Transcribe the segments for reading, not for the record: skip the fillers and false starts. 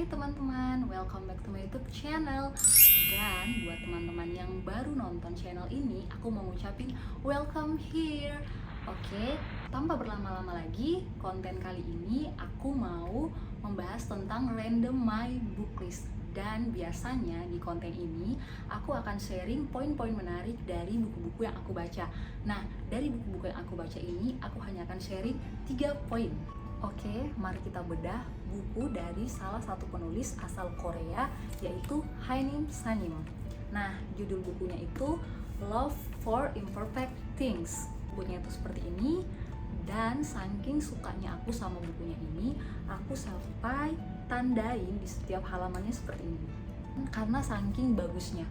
Hai teman-teman, welcome back to my YouTube channel. Dan buat teman-teman yang baru nonton channel ini, aku mau ngucapin welcome here. Oke, tanpa berlama-lama lagi, konten kali ini aku mau membahas tentang random my book list. Dan biasanya di konten ini aku akan sharing poin-poin menarik dari buku-buku yang aku baca. Nah, dari buku-buku yang aku baca ini, aku hanya akan sharing 3 poin. Oke, mari kita bedah buku dari salah satu penulis asal Korea, yaitu Haenim Sanim. Nah, judul bukunya itu Love for Imperfect Things. Bukunya itu seperti ini, dan saking sukanya aku sama bukunya ini, aku sampai tandain di setiap halamannya seperti ini. Karena saking bagusnya.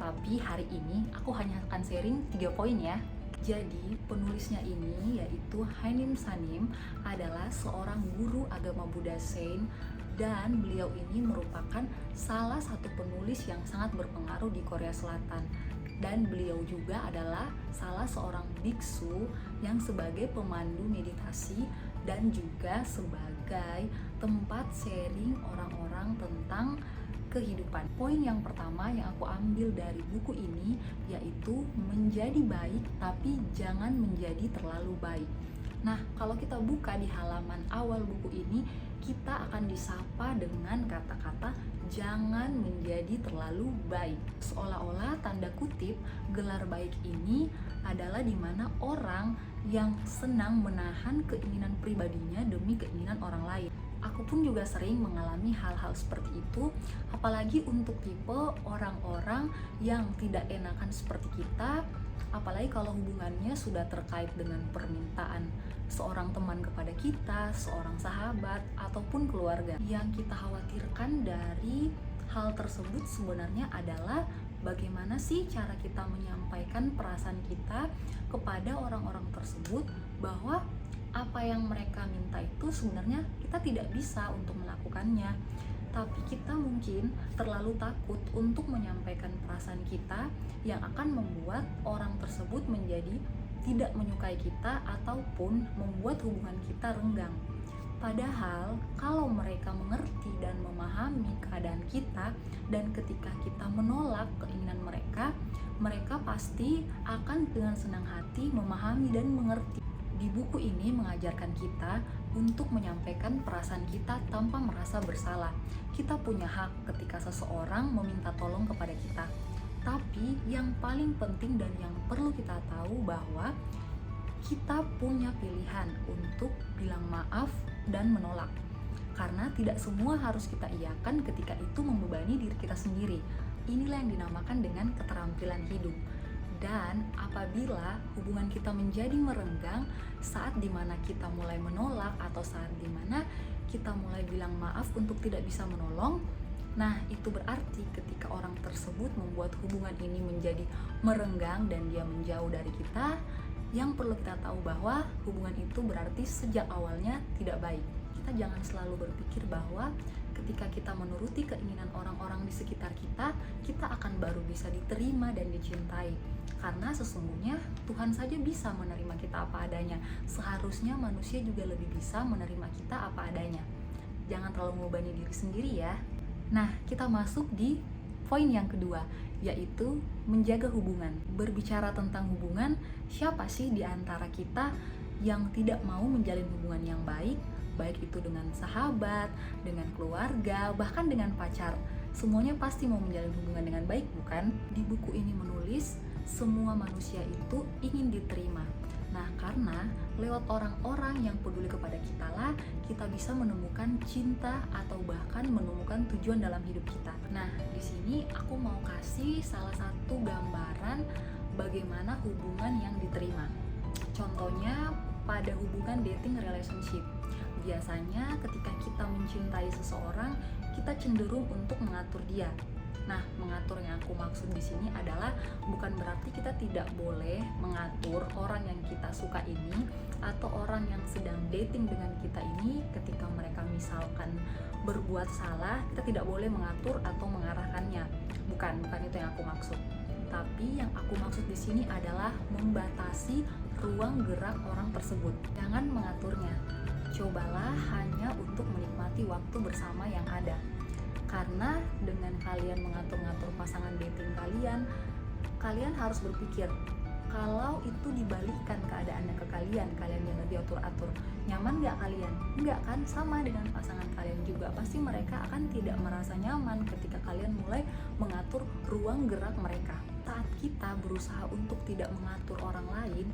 Tapi hari ini aku hanya akan sharing 3 poin ya. Jadi penulisnya ini yaitu Haenim Sanim adalah seorang guru agama Buddha Zen, dan beliau ini merupakan salah satu penulis yang sangat berpengaruh di Korea Selatan. Dan beliau juga adalah salah seorang biksu yang sebagai pemandu meditasi dan juga sebagai tempat sharing orang-orang tentang kehidupan. Poin yang pertama yang aku ambil dari buku ini yaitu menjadi baik tapi jangan menjadi terlalu baik. Nah, kalau kita buka di halaman awal buku ini, kita akan disapa dengan kata-kata jangan menjadi terlalu baik. Seolah-olah tanda kutip gelar baik ini adalah dimana orang yang senang menahan keinginan pribadinya demi keinginan orang lain. Aku pun juga sering mengalami hal-hal seperti itu, apalagi untuk tipe orang-orang yang tidak enakan seperti kita, apalagi kalau hubungannya sudah terkait dengan permintaan seorang teman kepada kita, seorang sahabat, ataupun keluarga. Yang kita khawatirkan dari hal tersebut sebenarnya adalah bagaimana sih cara kita menyampaikan perasaan kita kepada orang-orang tersebut, bahwa apa yang mereka minta itu sebenarnya kita tidak bisa untuk melakukannya, tapi kita mungkin terlalu takut untuk menyampaikan perasaan kita yang akan membuat orang tersebut menjadi tidak menyukai kita ataupun membuat hubungan kita renggang. Padahal kalau mereka mengerti dan memahami keadaan kita, dan ketika kita menolak keinginan mereka, mereka pasti akan dengan senang hati memahami dan mengerti. Di buku ini mengajarkan kita untuk menyampaikan perasaan kita tanpa merasa bersalah. Kita punya hak ketika seseorang meminta tolong kepada kita. Tapi yang paling penting dan yang perlu kita tahu bahwa kita punya pilihan untuk bilang maaf dan menolak. Karena tidak semua harus kita iakan ketika itu membebani diri kita sendiri. Inilah yang dinamakan dengan keterampilan hidup. Dan apabila hubungan kita menjadi merenggang saat dimana kita mulai menolak atau saat dimana kita mulai bilang maaf untuk tidak bisa menolong, nah itu berarti ketika orang tersebut membuat hubungan ini menjadi merenggang dan dia menjauh dari kita, yang perlu kita tahu bahwa hubungan itu berarti sejak awalnya tidak baik. Kita jangan selalu berpikir bahwa ketika kita menuruti keinginan orang-orang di sekitar kita, kita akan baru bisa diterima dan dicintai. Karena sesungguhnya Tuhan saja bisa menerima kita apa adanya. Seharusnya manusia juga lebih bisa menerima kita apa adanya. Jangan terlalu membebani diri sendiri ya. Nah, kita masuk di poin yang kedua, yaitu menjaga hubungan. Berbicara tentang hubungan, siapa sih di antara kita yang tidak mau menjalin hubungan yang baik? Baik itu dengan sahabat, dengan keluarga, bahkan dengan pacar. Semuanya pasti mau menjalin hubungan dengan baik, bukan? Di buku ini menulis, semua manusia itu ingin diterima. Nah, karena lewat orang-orang yang peduli kepada kita lah, kita bisa menemukan cinta atau bahkan menemukan tujuan dalam hidup kita. Nah, di sini aku mau kasih salah satu gambaran bagaimana hubungan yang diterima. Contohnya pada hubungan dating relationship. Biasanya ketika kita mencintai seseorang, kita cenderung untuk mengatur dia. Nah, mengatur yang aku maksud di sini adalah bukan berarti kita tidak boleh mengatur orang yang kita suka ini atau orang yang sedang dating dengan kita ini. Ketika mereka misalkan berbuat salah, kita tidak boleh mengatur atau mengarahkannya. Bukan itu yang aku maksud. Tapi yang aku maksud di sini adalah membatasi ruang gerak orang tersebut. Jangan mengaturnya. Cobalah hanya untuk menikmati waktu bersama yang ada. Karena dengan kalian mengatur-ngatur pasangan dating kalian harus berpikir, kalau itu dibalikkan keadaannya ke kalian yang lebih atur-atur, nyaman nggak kalian? Nggak kan? Sama dengan pasangan kalian juga, pasti mereka akan tidak merasa nyaman ketika kalian mulai mengatur ruang gerak mereka. Saat kita berusaha untuk tidak mengatur orang lain,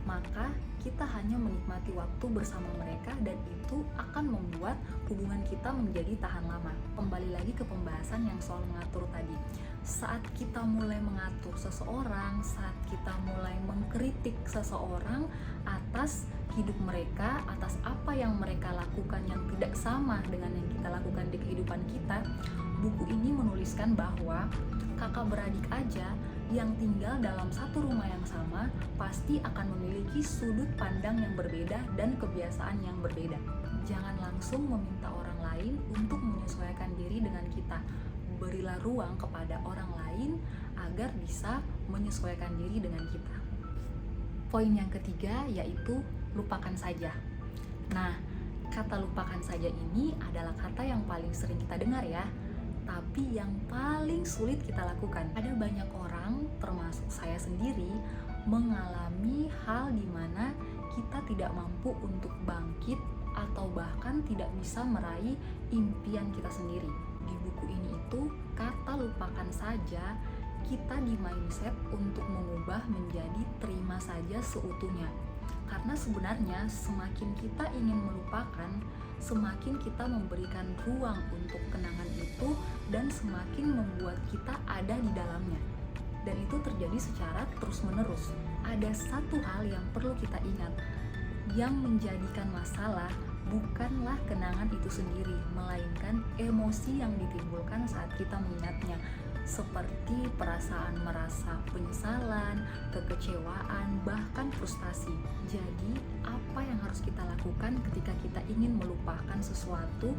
maka kita hanya menikmati waktu bersama mereka, dan itu akan membuat hubungan kita menjadi tahan lama. Kembali lagi ke pembahasan yang soal mengatur tadi. Saat kita mulai mengatur seseorang, saat kita mulai mengkritik seseorang atas hidup mereka, atas apa yang mereka lakukan yang tidak sama dengan yang kita lakukan di kehidupan kita, buku ini menuliskan bahwa kakak beradik aja yang tinggal dalam satu rumah yang sama pasti akan memiliki sudut pandang yang berbeda dan kebiasaan yang berbeda. Jangan langsung meminta orang lain untuk menyesuaikan diri dengan kita. Berilah ruang kepada orang lain agar bisa menyesuaikan diri dengan kita. Poin yang ketiga yaitu lupakan saja. Nah, kata lupakan saja ini adalah kata yang paling sering kita dengar ya, tapi yang paling sulit kita lakukan. Ada banyak orang, termasuk saya sendiri, mengalami hal di mana kita tidak mampu untuk bangkit atau bahkan tidak bisa meraih impian kita sendiri. Di buku ini itu, kata lupakan saja, kita di mindset untuk mengubah menjadi terima saja seutuhnya. Karena sebenarnya semakin kita ingin melupakan, semakin kita memberikan ruang untuk kenangan itu dan semakin membuat kita ada di dalamnya. Dan itu terjadi secara terus-menerus. Ada satu hal yang perlu kita ingat, yang menjadikan masalah bukanlah kenangan itu sendiri, melainkan emosi yang ditimbulkan saat kita mengingatnya, seperti perasaan merasa penyesalan, kekecewaan, bahkan frustasi. Jadi, apa yang harus kita lakukan ketika kita ingin melupakan sesuatu?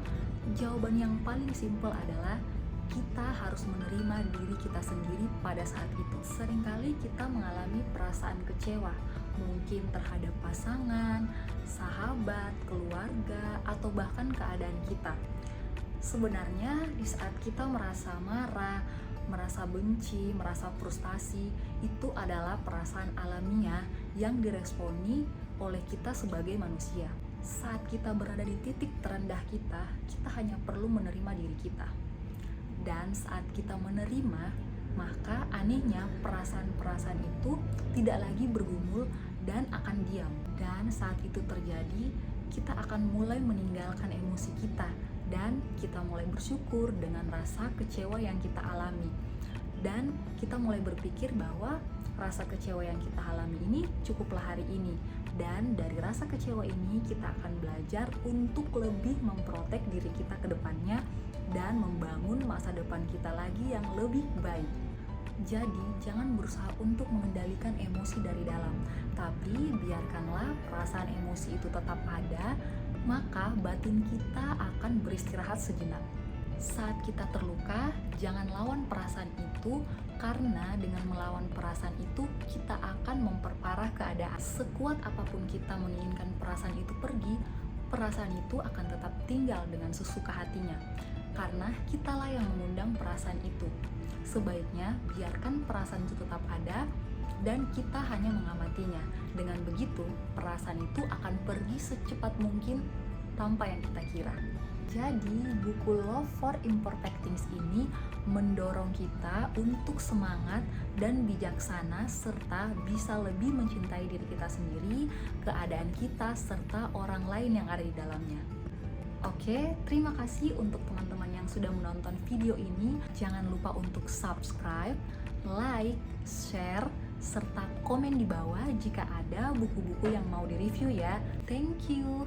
Jawaban yang paling simpel adalah kita harus menerima diri kita sendiri pada saat itu. Seringkali kita mengalami perasaan kecewa, mungkin terhadap pasangan, sahabat, keluarga, atau bahkan keadaan kita. Sebenarnya di saat kita merasa marah, merasa benci, merasa frustasi, itu adalah perasaan alamiah yang diresponi oleh kita sebagai manusia. Saat kita berada di titik terendah kita hanya perlu menerima diri kita. Dan saat kita menerima, maka anehnya perasaan-perasaan itu tidak lagi bergumul dan akan diam. Dan saat itu terjadi, kita akan mulai meninggalkan emosi kita dan kita mulai bersyukur dengan rasa kecewa yang kita alami. Dan kita mulai berpikir bahwa rasa kecewa yang kita alami ini cukuplah hari ini. Dan dari rasa kecewa ini kita akan belajar untuk lebih memprotek diri kita ke depannya dan membangun masa depan kita lagi yang lebih baik. Jadi, jangan berusaha untuk mengendalikan emosi dari dalam, tapi biarkanlah perasaan emosi itu tetap ada, maka batin kita akan beristirahat sejenak. Saat kita terluka, jangan lawan perasaan itu, karena dengan melawan perasaan itu, kita akan memperparah keadaan. Sekuat apapun kita menginginkan perasaan itu pergi, perasaan itu akan tetap tinggal dengan sesuka hatinya. Karena kitalah yang mengundang perasaan itu. Sebaiknya biarkan perasaan itu tetap ada dan kita hanya mengamatinya. Dengan begitu, perasaan itu akan pergi secepat mungkin tanpa yang kita kira. Jadi, buku Love for Imperfect Things ini mendorong kita untuk semangat dan bijaksana serta bisa lebih mencintai diri kita sendiri, keadaan kita, serta orang lain yang ada di dalamnya. Oke, terima kasih untuk teman-teman yang sudah menonton video ini. Jangan lupa untuk subscribe, like, share, serta komen di bawah jika ada buku-buku yang mau direview ya. Thank you.